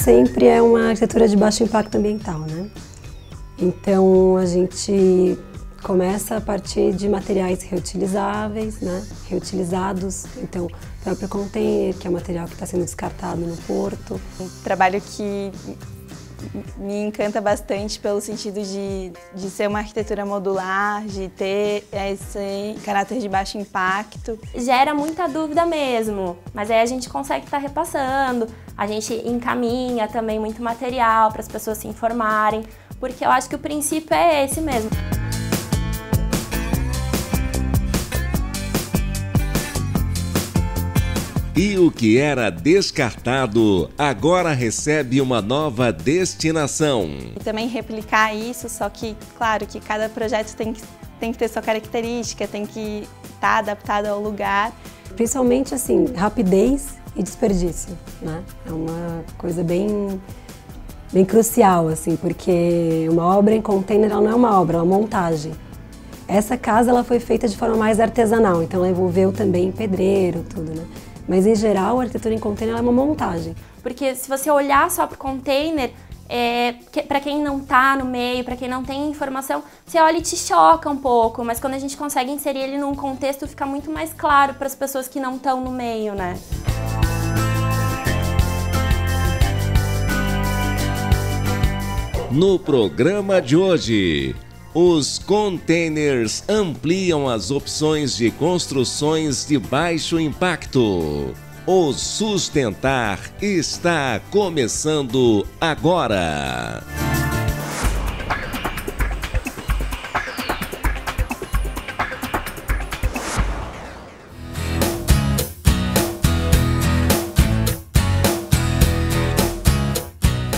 sempre é uma arquitetura de baixo impacto ambiental, né? Então a gente começa a partir de materiais reutilizáveis, né? Reutilizados, então o próprio container, que é o material que está sendo descartado no porto. Um trabalho que me encanta bastante pelo sentido de ser uma arquitetura modular, de ter esse caráter de baixo impacto. Gera muita dúvida mesmo, mas aí a gente consegue estar repassando, a gente encaminha também muito material para as pessoas se informarem, porque eu acho que o princípio é esse mesmo. E o que era descartado agora recebe uma nova destinação. E também replicar isso, só que, claro, que cada projeto tem que ter sua característica, tem que estar adaptado ao lugar. Principalmente, assim, rapidez e desperdício, né? É uma coisa bem crucial, assim, porque uma obra em container ela não é uma obra, é uma montagem. Essa casa ela foi feita de forma mais artesanal, então ela envolveu também pedreiro, tudo, né? Mas, em geral, a arquitetura em container é uma montagem. Porque se você olhar só para o container, para quem não está no meio, para quem não tem informação, você olha e te choca um pouco, mas quando a gente consegue inserir ele num contexto, fica muito mais claro para as pessoas que não estão no meio, né? No programa de hoje, os containers ampliam as opções de construções de baixo impacto. O Sustentar está começando agora.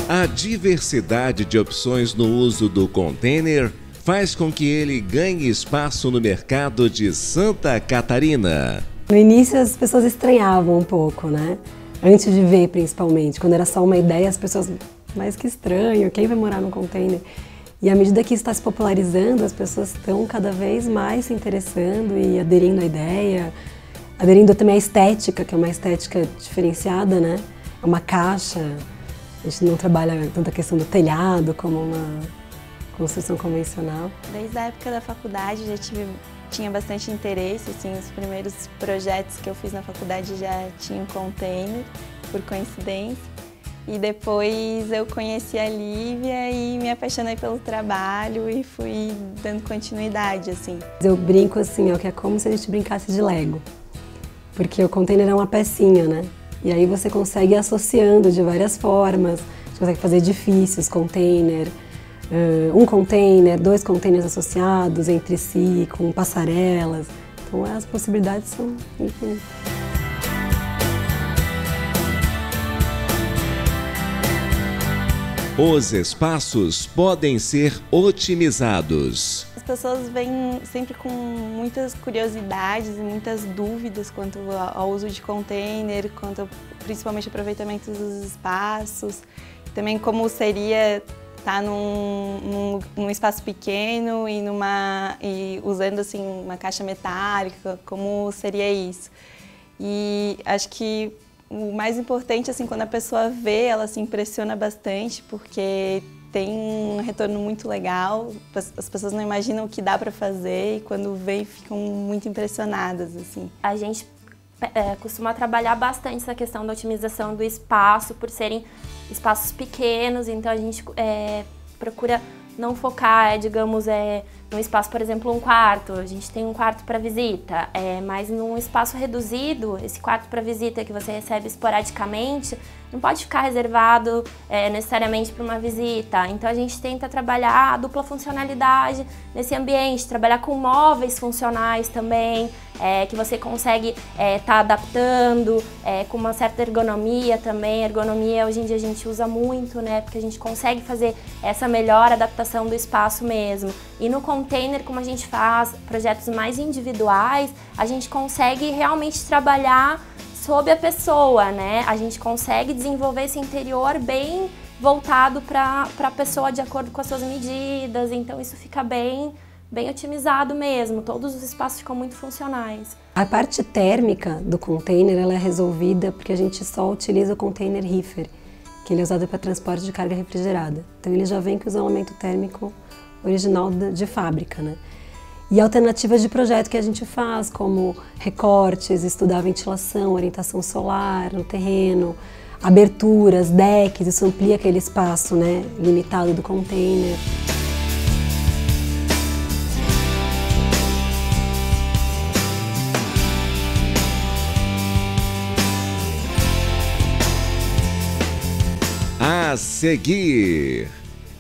A diversidade de opções no uso do container faz com que ele ganhe espaço no mercado de Santa Catarina. No início as pessoas estranhavam um pouco, né? Antes de ver, principalmente. Quando era só uma ideia, as pessoas, mas que estranho, quem vai morar num container? E à medida que isso está se popularizando, as pessoas estão cada vez mais se interessando e aderindo à ideia, aderindo também à estética, que é uma estética diferenciada, né? É uma caixa, a gente não trabalha tanto a questão do telhado como uma construção convencional. Desde a época da faculdade tinha bastante interesse, assim, os primeiros projetos que eu fiz na faculdade já tinham container, por coincidência. E depois eu conheci a Lívia e me apaixonei pelo trabalho e fui dando continuidade, assim. Eu brinco assim, que é como se a gente brincasse de Lego, porque o container é uma pecinha, né? E aí você consegue ir associando de várias formas, você consegue fazer edifícios, container, um container, 2 containers associados entre si, com passarelas. Então as possibilidades são infinitas. Os espaços podem ser otimizados. As pessoas vêm sempre com muitas curiosidades e muitas dúvidas quanto ao uso de container, quanto principalmente ao aproveitamento dos espaços, também como seria estar num espaço pequeno e usando assim uma caixa metálica, como seria isso. E acho que o mais importante, assim, quando a pessoa vê, ela se impressiona bastante, porque tem um retorno muito legal, as pessoas não imaginam o que dá para fazer e quando vê ficam muito impressionadas, assim. A gente costuma trabalhar bastante essa questão da otimização do espaço, por serem espaços pequenos, então a gente procura não focar, digamos, num espaço, por exemplo, um quarto. A gente tem um quarto para visita, mas num espaço reduzido, esse quarto para visita que você recebe esporadicamente, não pode ficar reservado necessariamente para uma visita. Então a gente tenta trabalhar a dupla funcionalidade nesse ambiente, trabalhar com móveis funcionais também, que você consegue estar adaptando, com uma certa ergonomia também. Ergonomia hoje em dia a gente usa muito, né, porque a gente consegue fazer essa melhor adaptação do espaço mesmo. E no container, como a gente faz projetos mais individuais, a gente consegue realmente trabalhar sobre a pessoa, né? A gente consegue desenvolver esse interior bem voltado para a pessoa de acordo com as suas medidas, então isso fica bem otimizado mesmo, todos os espaços ficam muito funcionais. A parte térmica do container ela é resolvida porque a gente só utiliza o container reefer. que ele é usado para transporte de carga refrigerada. Então ele já vem com o isolamento térmico original de fábrica, né? E alternativas de projeto que a gente faz, como recortes, estudar ventilação, orientação solar no terreno, aberturas, decks, isso amplia aquele espaço, né, limitado do container. A seguir,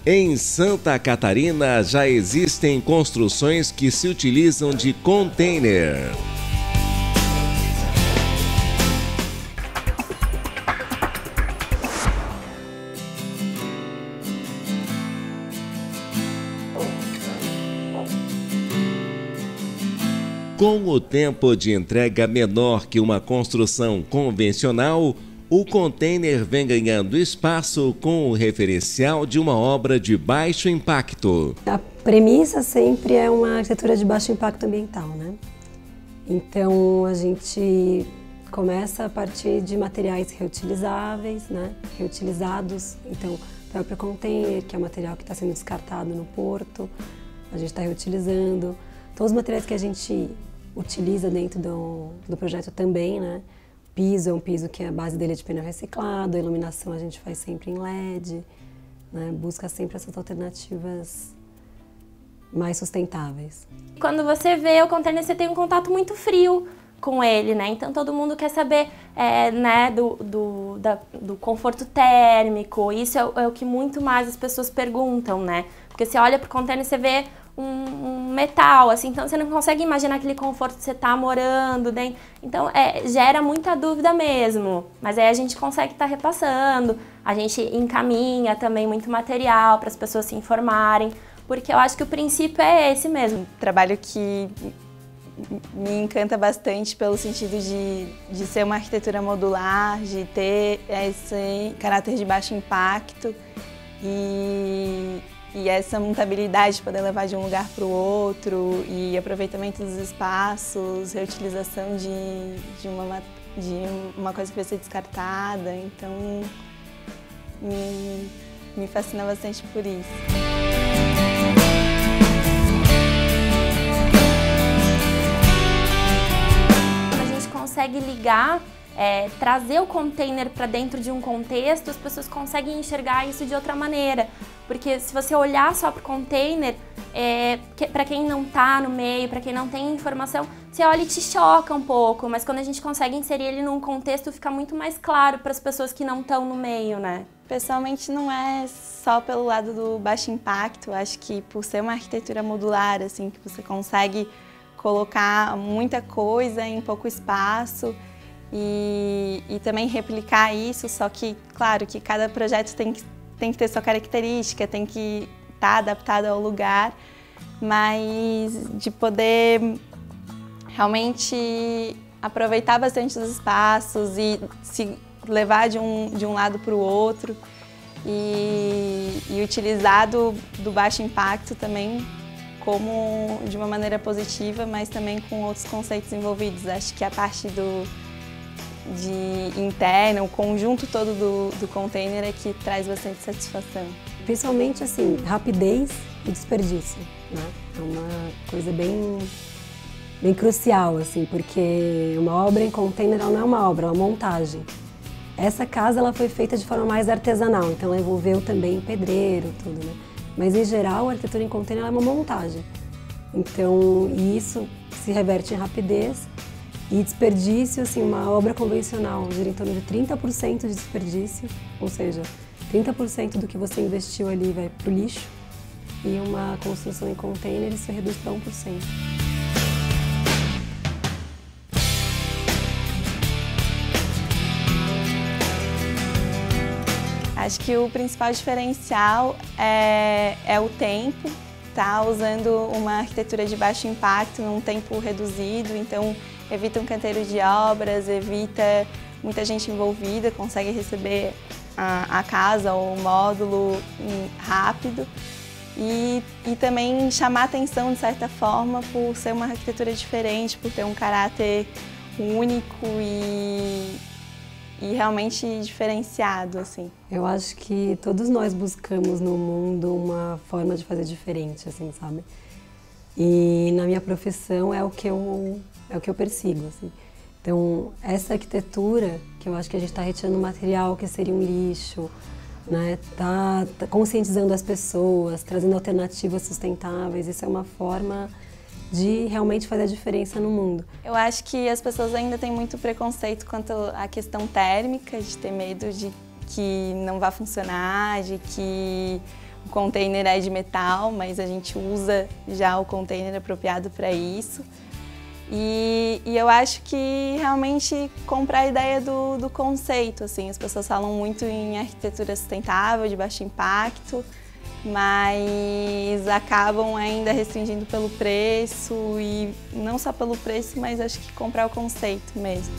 em Santa Catarina já existem construções que se utilizam de container. Com o tempo de entrega menor que uma construção convencional, o container vem ganhando espaço com o referencial de uma obra de baixo impacto. A premissa sempre é uma arquitetura de baixo impacto ambiental, né? Então a gente começa a partir de materiais reutilizáveis, né? Reutilizados. Então o próprio container, que é o material que está sendo descartado no porto, a gente está reutilizando. Todos os materiais que a gente utiliza dentro do projeto também, né? Piso é um piso que a base dele é de pneu reciclado, a iluminação a gente faz sempre em LED, né? Busca sempre essas alternativas mais sustentáveis. Quando você vê o container, você tem um contato muito frio com ele, né? Então todo mundo quer saber né, do conforto térmico, isso é o que muito mais as pessoas perguntam, né? Porque você olha para o container e você vê um metal, assim, então você não consegue imaginar aquele conforto que você está morando dentro. Então gera muita dúvida mesmo, mas aí a gente consegue estar repassando, a gente encaminha também muito material para as pessoas se informarem, porque eu acho que o princípio é esse mesmo. Um trabalho que me encanta bastante pelo sentido de ser uma arquitetura modular, de ter esse caráter de baixo impacto e essa montabilidade de poder levar de um lugar para o outro e aproveitamento dos espaços, reutilização de uma coisa que vai ser descartada. Então, me fascina bastante por isso. A gente consegue ligar, trazer o container para dentro de um contexto, as pessoas conseguem enxergar isso de outra maneira. Porque se você olhar só para o container, para quem não está no meio, para quem não tem informação, você olha e te choca um pouco, mas quando a gente consegue inserir ele num contexto, fica muito mais claro para as pessoas que não estão no meio, né? Pessoalmente não é só pelo lado do baixo impacto, acho que por ser uma arquitetura modular, assim, que você consegue colocar muita coisa em pouco espaço e também replicar isso, só que, claro, que cada projeto tem que ter sua característica, tem que estar adaptado ao lugar, mas de poder realmente aproveitar bastante os espaços e se levar de um lado para o outro e utilizar do baixo impacto também como de uma maneira positiva, mas também com outros conceitos envolvidos. Acho que a parte de interna, o conjunto todo do container é que traz bastante satisfação. Principalmente assim, rapidez e desperdício, né? É uma coisa bem crucial, assim, porque uma obra em container ela não é uma obra, é uma montagem. Essa casa ela foi feita de forma mais artesanal, então ela envolveu também pedreiro, tudo, né? Mas em geral a arquitetura em container ela é uma montagem. Então isso se reverte em rapidez. E desperdício, assim, uma obra convencional gira em torno de 30% de desperdício, ou seja, 30% do que você investiu ali vai para o lixo, e uma construção em container isso reduz para 1%. Acho que o principal diferencial é o tempo, tá? Usando uma arquitetura de baixo impacto num tempo reduzido, então evita um canteiro de obras, evita muita gente envolvida, consegue receber a casa ou o módulo rápido e também chamar atenção de certa forma por ser uma arquitetura diferente, por ter um caráter único e realmente diferenciado, assim. Eu acho que todos nós buscamos no mundo uma forma de fazer diferente, assim, sabe? E na minha profissão é o que eu persigo, assim. Então, essa arquitetura, que eu acho que a gente está retirando material que seria um lixo, né? Tá conscientizando as pessoas, trazendo alternativas sustentáveis, isso é uma forma de realmente fazer a diferença no mundo. Eu acho que as pessoas ainda têm muito preconceito quanto à questão térmica, de ter medo de que não vai funcionar, de que o container é de metal, mas a gente usa já o container apropriado para isso. E eu acho que realmente comprar a ideia do conceito, assim, as pessoas falam muito em arquitetura sustentável, de baixo impacto, mas acabam ainda restringindo pelo preço, e não só pelo preço, mas acho que comprar o conceito mesmo.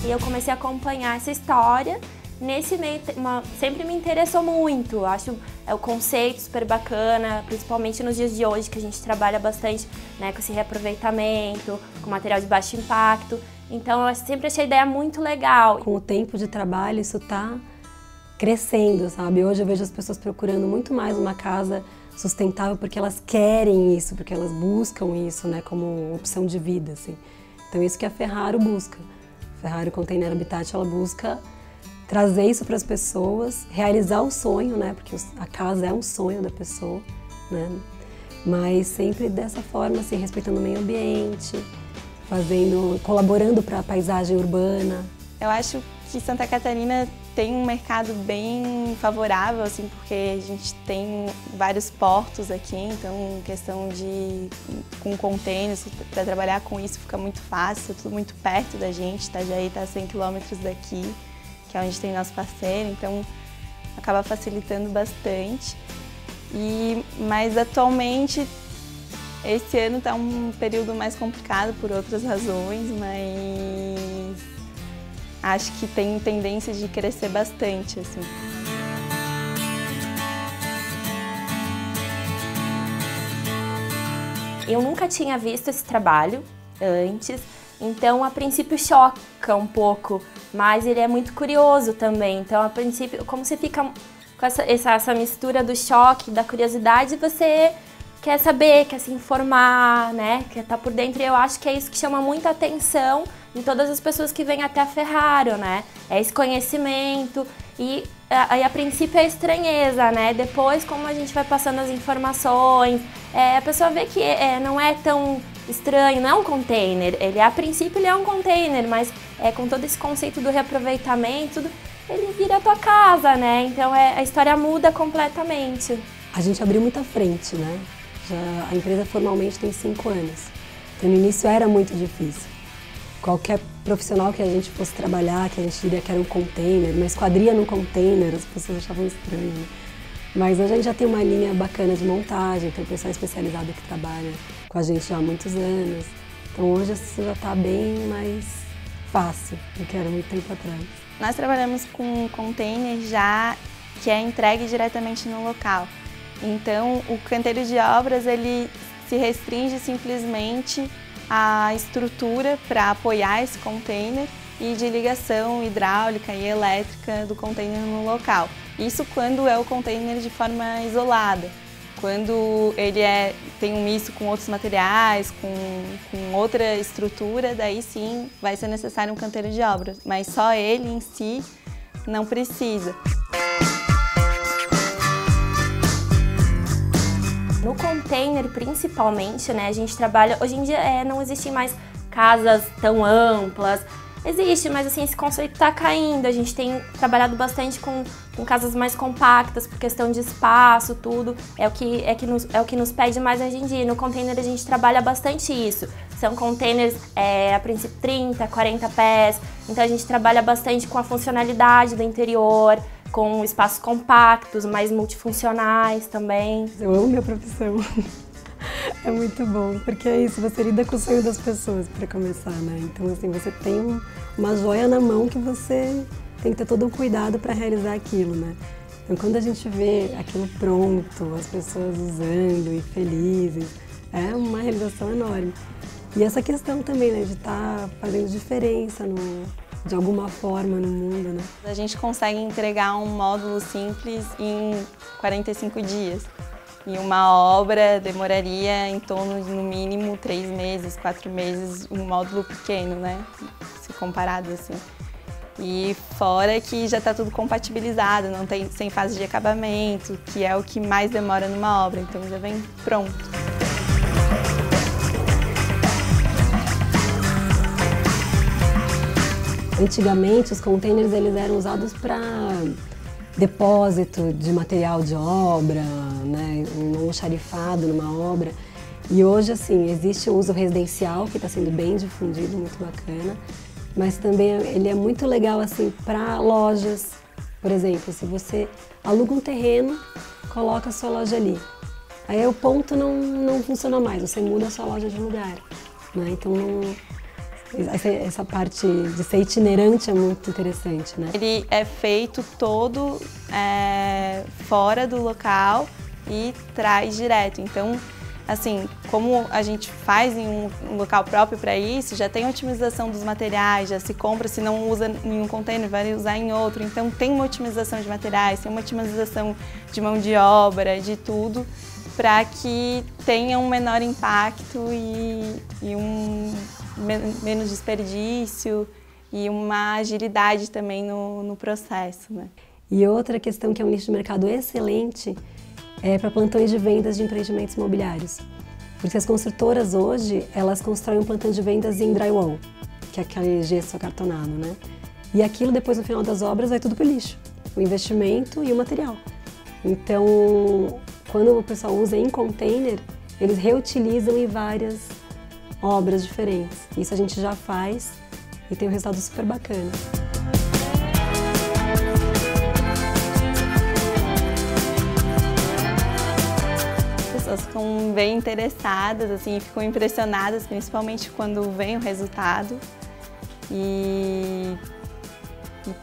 E eu comecei a acompanhar essa história. Nesse meio, sempre me interessou muito, acho o conceito super bacana, principalmente nos dias de hoje, que a gente trabalha bastante, né, com esse reaproveitamento, com material de baixo impacto. Então eu sempre achei a ideia muito legal. Com o tempo de trabalho isso está crescendo, sabe? Hoje eu vejo as pessoas procurando muito mais uma casa sustentável porque elas querem isso, porque elas buscam isso, né, como opção de vida, assim. Então isso que a Ferraro busca. A Ferraro Container Habitat, ela busca trazer isso para as pessoas, realizar o sonho, né? Porque a casa é um sonho da pessoa, né? Mas sempre dessa forma, assim, respeitando o meio ambiente, colaborando para a paisagem urbana. Eu acho que Santa Catarina tem um mercado bem favorável, assim, porque a gente tem vários portos aqui, então questão com containers, para trabalhar com isso fica muito fácil, tudo muito perto da gente, Itajaí está a 100 km daqui, que é onde tem nosso parceiro, então acaba facilitando bastante. Mas atualmente, esse ano está um período mais complicado por outras razões, mas acho que tem tendência de crescer bastante, assim. Eu nunca tinha visto esse trabalho antes, então a princípio choca um pouco, mas ele é muito curioso também. Então a princípio, como você fica com essa mistura do choque, da curiosidade, você quer saber, quer se informar, né? Quer estar por dentro, e eu acho que é isso que chama muita atenção de todas as pessoas que vêm até a Ferraro, né? É esse conhecimento e a princípio é a estranheza, né? Depois, como a gente vai passando as informações, a pessoa vê que não é tão estranho, não é um container. A princípio ele é um container, mas com todo esse conceito do reaproveitamento, ele vira a tua casa, né? Então a história muda completamente. A gente abriu muita frente, né? A empresa formalmente tem 5 anos. Então no início era muito difícil. Qualquer profissional que a gente fosse trabalhar, que a gente diria que era um container, uma esquadria num container, as pessoas achavam estranho, né? Mas hoje a gente já tem uma linha bacana de montagem, tem um pessoal especializado que trabalha com a gente já há muitos anos. Então hoje isso já está bem mais fácil do que era muito tempo atrás. Nós trabalhamos com container já que é entregue diretamente no local. Então o canteiro de obras ele se restringe simplesmente à estrutura para apoiar esse container e de ligação hidráulica e elétrica do container no local. Isso quando é o container de forma isolada. Quando ele tem um misto com outros materiais, com outra estrutura, daí sim vai ser necessário um canteiro de obras, mas só ele em si não precisa. No container, principalmente, né, a gente trabalha... Hoje em dia não existem mais casas tão amplas. Existe, mas assim, esse conceito está caindo. A gente tem trabalhado bastante com casas mais compactas, por questão de espaço, tudo. É o que nos pede mais hoje em dia. No container a gente trabalha bastante isso. São containers, a princípio, 30, 40 pés. Então a gente trabalha bastante com a funcionalidade do interior, com espaços compactos, mais multifuncionais também. Eu amo minha profissão. É muito bom, porque é isso, você lida com o sonho das pessoas para começar, né? Então, assim, você tem uma joia na mão que você tem que ter todo um cuidado para realizar aquilo, né? Então, quando a gente vê aquilo pronto, as pessoas usando e felizes, é uma realização enorme. E essa questão também, né, de estar fazendo diferença de alguma forma no mundo, né? A gente consegue entregar um módulo simples em 45 dias. E uma obra demoraria em torno de, no mínimo, 3 meses, 4 meses, um módulo pequeno, né? Se comparado assim. E fora que já está tudo compatibilizado, não tem sem fase de acabamento, que é o que mais demora numa obra, então já vem pronto. Antigamente, os containers eles eram usados para depósito de material de obra, né, um almoxarifado numa obra. E hoje, assim, existe o uso residencial, que está sendo bem difundido, muito bacana, mas também ele é muito legal assim, para lojas. Por exemplo, se você aluga um terreno, coloca a sua loja ali. Aí o ponto não funciona mais, você muda a sua loja de lugar, né? Então, essa parte de ser itinerante é muito interessante, né? Ele é feito todo fora do local e traz direto. Então, assim, como a gente faz em um local próprio para isso, já tem otimização dos materiais, já se compra, se não usa em um container, vai usar em outro. Então, tem uma otimização de materiais, tem uma otimização de mão de obra, de tudo, para que tenha um menor impacto e menos desperdício e uma agilidade também no processo, né? E outra questão que é um nicho de mercado excelente é para plantões de vendas de empreendimentos imobiliários. Porque as construtoras hoje, elas constroem um plantão de vendas em drywall, que é aquele gesso acartonado, né? E aquilo depois no final das obras vai tudo para o lixo, o investimento e o material. Então, quando o pessoal usa em container, eles reutilizam em várias obras diferentes. Isso a gente já faz e tem um resultado super bacana. As pessoas ficam bem interessadas, assim, ficam impressionadas, principalmente quando vem o resultado. E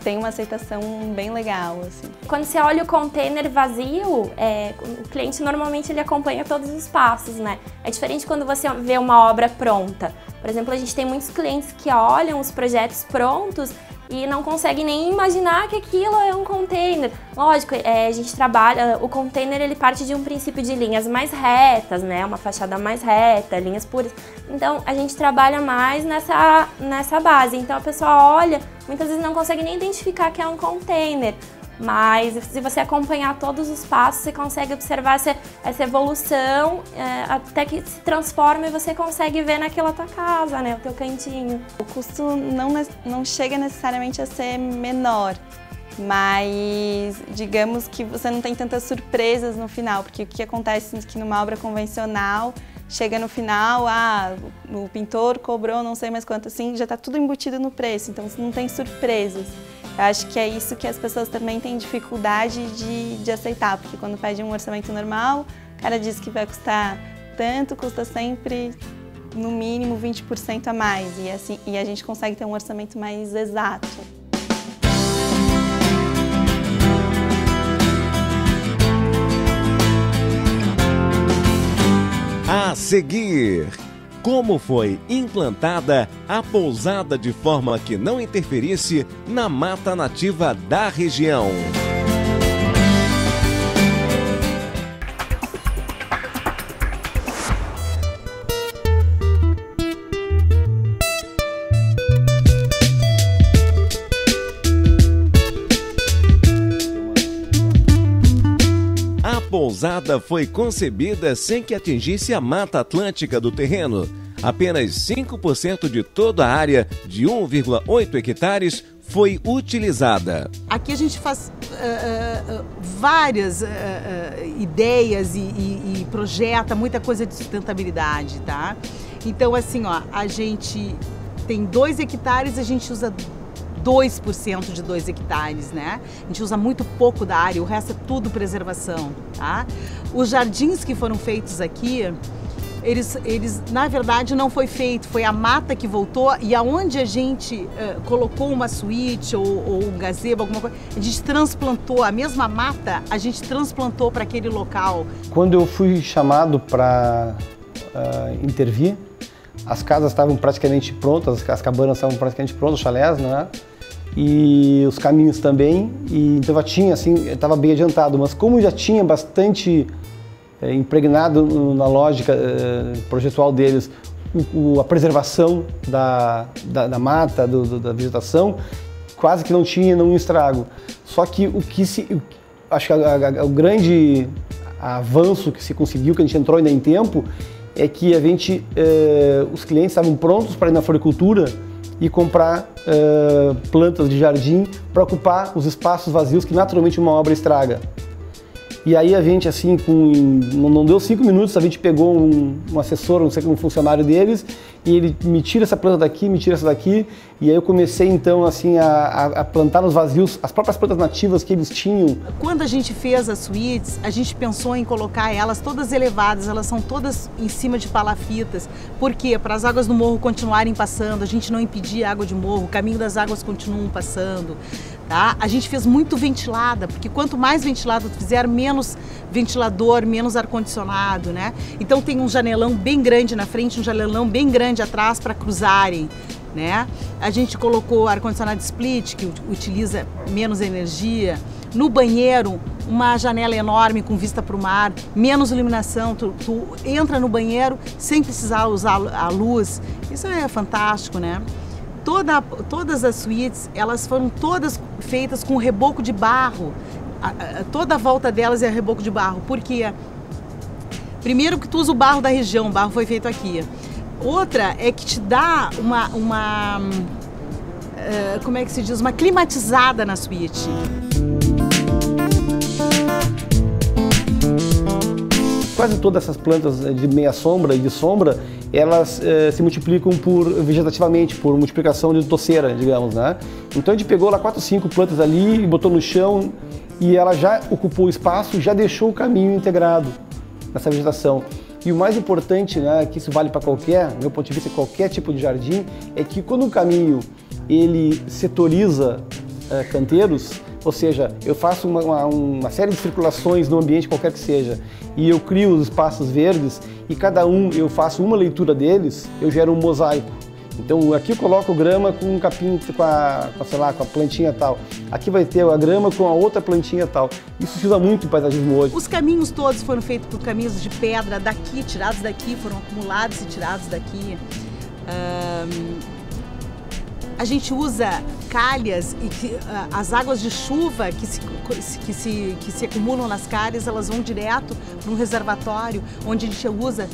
tem uma aceitação bem legal, assim. Quando você olha o container vazio, o cliente normalmente ele acompanha todos os passos, né? É diferente quando você vê uma obra pronta. Por exemplo, a gente tem muitos clientes que olham os projetos prontos e não conseguem nem imaginar que aquilo é um container. Lógico, a gente trabalha, o container ele parte de um princípio de linhas mais retas, né? Uma fachada mais reta, linhas puras. Então, a gente trabalha mais nessa base. Então, a pessoa olha, muitas vezes não consegue nem identificar que é um container. Mas se você acompanhar todos os passos, você consegue observar essa evolução até que se transforma e você consegue ver naquela tua casa, né, o teu cantinho. O custo não chega necessariamente a ser menor, mas digamos que você não tem tantas surpresas no final, porque o que acontece é que numa obra convencional, chega no final, o pintor cobrou não sei mais quanto, assim, já está tudo embutido no preço, então você não tem surpresas. Eu acho que é isso que as pessoas também têm dificuldade de aceitar, porque quando pede um orçamento normal, o cara diz que vai custar tanto, custa sempre no mínimo 20% a mais, e a gente consegue ter um orçamento mais exato. A seguir, como foi implantada a pousada de forma que não interferisse na mata nativa da região. A pousada foi concebida sem que atingisse a Mata Atlântica do terreno. Apenas 5% de toda a área de 1,8 hectares foi utilizada. Aqui a gente faz várias ideias e projeta muita coisa de sustentabilidade, tá? Então, assim, ó, a gente tem 2 hectares, a gente usa 2% de 2 hectares, né? A gente usa muito pouco da área, o resto é tudo preservação, tá? Os jardins que foram feitos aqui, eles na verdade não foi feito, foi a mata que voltou, e aonde a gente colocou uma suíte ou um gazebo, alguma coisa, a gente transplantou, a mesma mata, a gente transplantou para aquele local. Quando eu fui chamado para intervir, as casas estavam praticamente prontas, as cabanas estavam praticamente prontas, os chalés, né? E os caminhos também, e então já tinha, assim, estava bem adiantado, mas como já tinha bastante impregnado na lógica projetual deles a preservação da mata, da vegetação, quase que não tinha nenhum estrago. Só que acho que o grande avanço que se conseguiu, que a gente entrou ainda em tempo, é que os clientes estavam prontos para ir na floricultura e comprar plantas de jardim para ocupar os espaços vazios que naturalmente uma obra estraga. E aí a gente, assim, não deu 5 minutos, a gente pegou um assessor, não sei como, um funcionário deles, e ele me tira essa planta daqui, me tira essa daqui, e aí eu comecei então assim a plantar nos vazios as próprias plantas nativas que eles tinham. Quando a gente fez as suítes, a gente pensou em colocar elas todas elevadas, elas são todas em cima de palafitas. Por quê? Para as águas do morro continuarem passando, a gente não impedir a água de morro, o caminho das águas continuam passando. Tá? A gente fez muito ventilada, porque quanto mais ventilada tu fizer, menos ventilador, menos ar-condicionado, né? Então tem um janelão bem grande na frente, um janelão bem grande atrás para cruzarem, né? A gente colocou ar-condicionado split, que utiliza menos energia. No banheiro, uma janela enorme com vista para o mar, menos iluminação, tu entra no banheiro sem precisar usar a luz. Isso é fantástico, né? Todas as suítes, elas foram todas feitas com reboco de barro. Toda a volta delas é reboco de barro. Por quê? Primeiro que tu usa o barro da região, o barro foi feito aqui. Outra é que te dá como é que se diz? Uma climatizada na suíte. Quase todas essas plantas de meia sombra e de sombra, elas se multiplicam vegetativamente, por multiplicação de toceira, digamos, né? Então a gente pegou lá 4, 5 plantas ali e botou no chão e ela já ocupou o espaço, já deixou o caminho integrado nessa vegetação. E o mais importante, né, que isso vale para do meu ponto de vista, qualquer tipo de jardim, é que quando o caminho ele setoriza canteiros, ou seja, eu faço uma série de circulações no ambiente qualquer que seja, e eu crio os espaços verdes, e cada eu faço uma leitura deles, eu gero um mosaico. Então aqui eu coloco grama com um capim, com a plantinha tal. Aqui vai ter a grama com a outra plantinha tal. Isso se usa muito em paisagismo hoje. Os caminhos todos foram feitos por caminhos de pedra daqui, tirados daqui, foram acumulados e tirados daqui. A gente usa calhas e as águas de chuva que se acumulam nas calhas, elas vão direto para um reservatório, onde a gente usa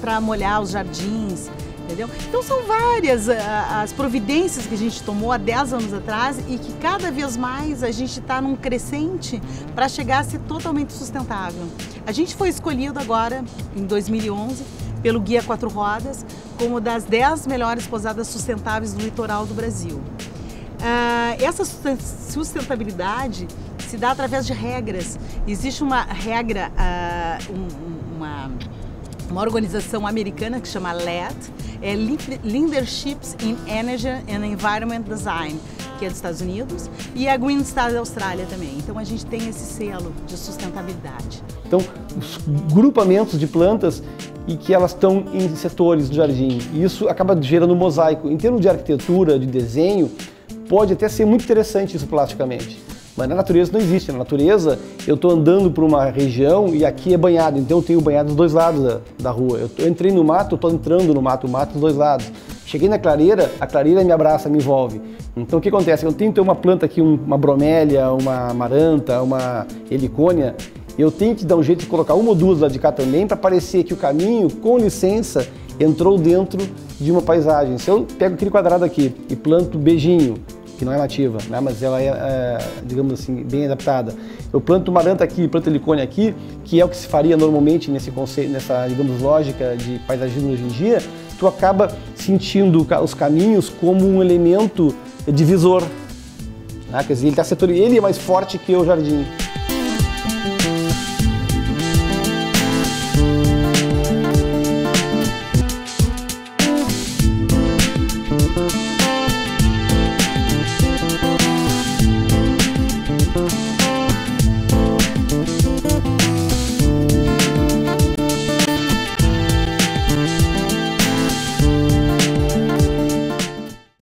para molhar os jardins. Entendeu? Então são várias as providências que a gente tomou há 10 anos atrás e que cada vez mais a gente está num crescente para chegar a ser totalmente sustentável. A gente foi escolhido agora, em 2011, pelo Guia 4 Rodas, como das 10 melhores pousadas sustentáveis do litoral do Brasil. Essa sustentabilidade se dá através de regras. Existe uma regra, uma organização americana que chama LEED, Leadership in Energy and Environment Design, que é dos Estados Unidos, e a Green Star da Austrália também. Então a gente tem esse selo de sustentabilidade. Então, os grupamentos de plantas e que elas estão em setores do jardim. E isso acaba gerando um mosaico. Em termos de arquitetura, de desenho, pode até ser muito interessante isso plasticamente. Mas na natureza não existe. Na natureza, eu estou andando por uma região e aqui é banhado. Então eu tenho banhado dos dois lados da rua. Eu entrei no mato, eu estou entrando no mato, o mato dos dois lados. Cheguei na clareira, a clareira me abraça, me envolve. Então o que acontece? Eu tenho que ter uma planta aqui, uma bromélia, uma amaranta, uma helicônia. Eu tenho que dar um jeito de colocar uma ou duas lá de cá também para parecer que o caminho, com licença, entrou dentro de uma paisagem. Se eu pego aquele quadrado aqui e planto beijinho, que não é nativa, né, mas ela é, digamos assim, bem adaptada. Eu planto maranta aqui, planto helicônia aqui, que é o que se faria normalmente nesse conceito, nessa, digamos, lógica de paisagismo hoje em dia, tu acaba sentindo os caminhos como um elemento divisor. Né? Quer dizer, ele é mais forte que o jardim.